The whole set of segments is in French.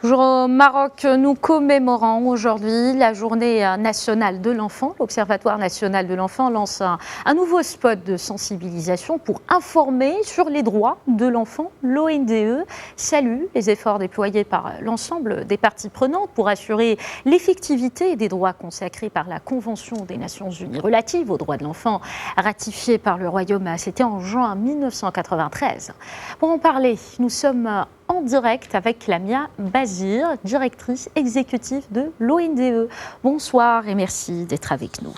Toujours au Maroc, nous commémorons aujourd'hui la journée nationale de l'enfant. L'Observatoire national de l'enfant lance un nouveau spot de sensibilisation pour informer sur les droits de l'enfant. L'ONDE salue les efforts déployés par l'ensemble des parties prenantes pour assurer l'effectivité des droits consacrés par la Convention des Nations Unies relative aux droits de l'enfant, ratifiée par le Royaume. C'était en juin 1993. Pour en parler, nous sommes en direct avec Lamia Bazir, directrice exécutive de l'ONDE. Bonsoir et merci d'être avec nous.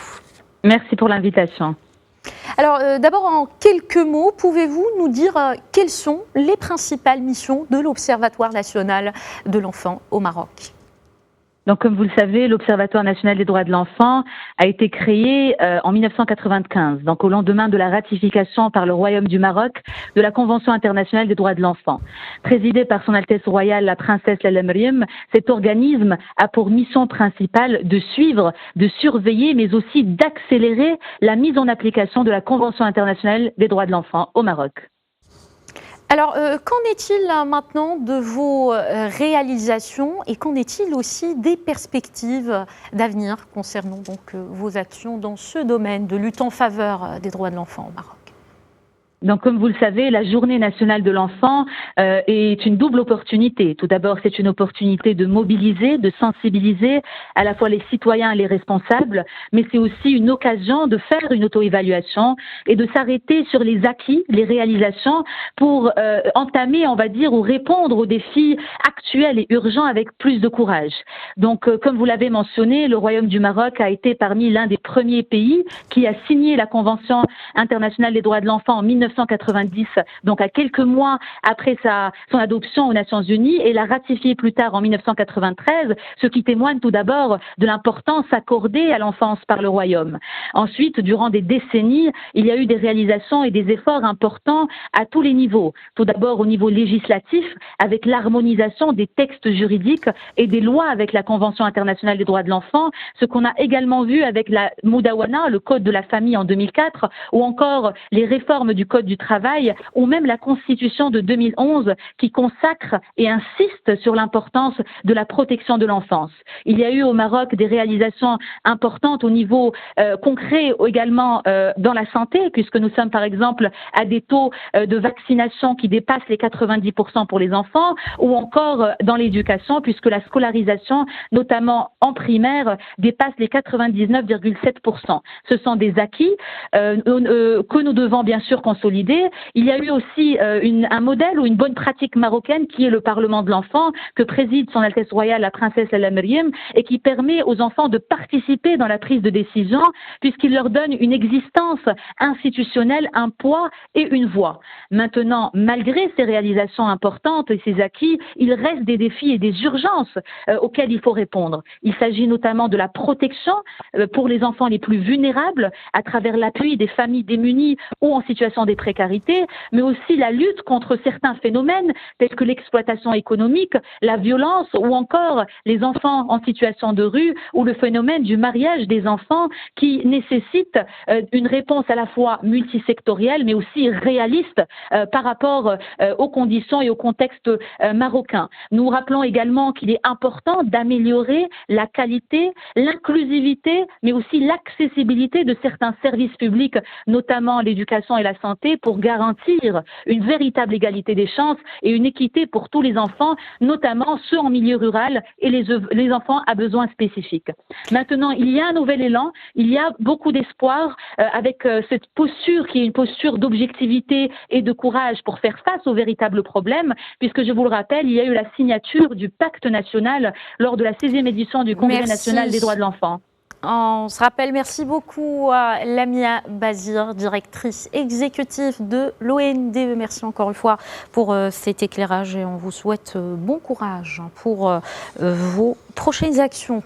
Merci pour l'invitation. Alors d'abord, en quelques mots, pouvez-vous nous dire quelles sont les principales missions de l'Observatoire national de l'enfant au Maroc ? Donc, comme vous le savez, l'Observatoire national des droits de l'enfant a été créé en 1995, donc au lendemain de la ratification par le Royaume du Maroc de la Convention internationale des droits de l'enfant. Présidé par Son Altesse royale la princesse Lalla Meriem, cet organisme a pour mission principale de suivre, de surveiller, mais aussi d'accélérer la mise en application de la Convention internationale des droits de l'enfant au Maroc. Alors, qu'en est-il maintenant de vos réalisations et qu'en est-il aussi des perspectives d'avenir concernant donc vos actions dans ce domaine de lutte en faveur des droits de l'enfant au Maroc ? Donc, comme vous le savez, la Journée nationale de l'enfant est une double opportunité. Tout d'abord, c'est une opportunité de mobiliser, de sensibiliser à la fois les citoyens et les responsables, mais c'est aussi une occasion de faire une auto-évaluation et de s'arrêter sur les acquis, les réalisations pour entamer, on va dire, ou répondre aux défis actuels et urgents avec plus de courage. Donc, comme vous l'avez mentionné, le Royaume du Maroc a été parmi l'un des premiers pays qui a signé la Convention internationale des droits de l'enfant en 1990, donc à quelques mois après son adoption aux Nations Unies, et l'a ratifié plus tard en 1993, ce qui témoigne tout d'abord de l'importance accordée à l'enfance par le Royaume. Ensuite, durant des décennies, il y a eu des réalisations et des efforts importants à tous les niveaux. Tout d'abord au niveau législatif, avec l'harmonisation des textes juridiques et des lois avec la Convention internationale des droits de l'enfant, ce qu'on a également vu avec la Moudawana, le Code de la famille en 2004, ou encore les réformes du Code du travail, ou même la Constitution de 2011 qui consacre et insiste sur l'importance de la protection de l'enfance. Il y a eu au Maroc des réalisations importantes au niveau concret également dans la santé, puisque nous sommes par exemple à des taux de vaccination qui dépassent les 90% pour les enfants, ou encore dans l'éducation, puisque la scolarisation, notamment en primaire, dépasse les 99,7%. Ce sont des acquis que nous devons bien sûr consolider. Il y a eu aussi un modèle ou une bonne pratique marocaine qui est le Parlement de l'enfant que préside Son Altesse royale la princesse Lalla Meriem et qui permet aux enfants de participer dans la prise de décision puisqu'il leur donne une existence institutionnelle, un poids et une voix. Maintenant, malgré ces réalisations importantes et ces acquis, il reste des défis et des urgences auxquels il faut répondre. Il s'agit notamment de la protection pour les enfants les plus vulnérables à travers l'appui des familles démunies ou en situation de précarité, mais aussi la lutte contre certains phénomènes tels que l'exploitation économique, la violence ou encore les enfants en situation de rue ou le phénomène du mariage des enfants qui nécessite une réponse à la fois multisectorielle mais aussi réaliste par rapport aux conditions et au contexte marocain. Nous rappelons également qu'il est important d'améliorer la qualité, l'inclusivité mais aussi l'accessibilité de certains services publics, notamment l'éducation et la santé, pour garantir une véritable égalité des chances et une équité pour tous les enfants, notamment ceux en milieu rural et les enfants à besoins spécifiques. Maintenant, il y a un nouvel élan, il y a beaucoup d'espoir avec cette posture qui est une posture d'objectivité et de courage pour faire face aux véritables problèmes, puisque je vous le rappelle, il y a eu la signature du pacte national lors de la 16e édition du Congrès national des droits de l'enfant. On se rappelle, merci beaucoup à Lamia Bazir, directrice exécutive de l'ONDE. Merci encore une fois pour cet éclairage et on vous souhaite bon courage pour vos prochaines actions.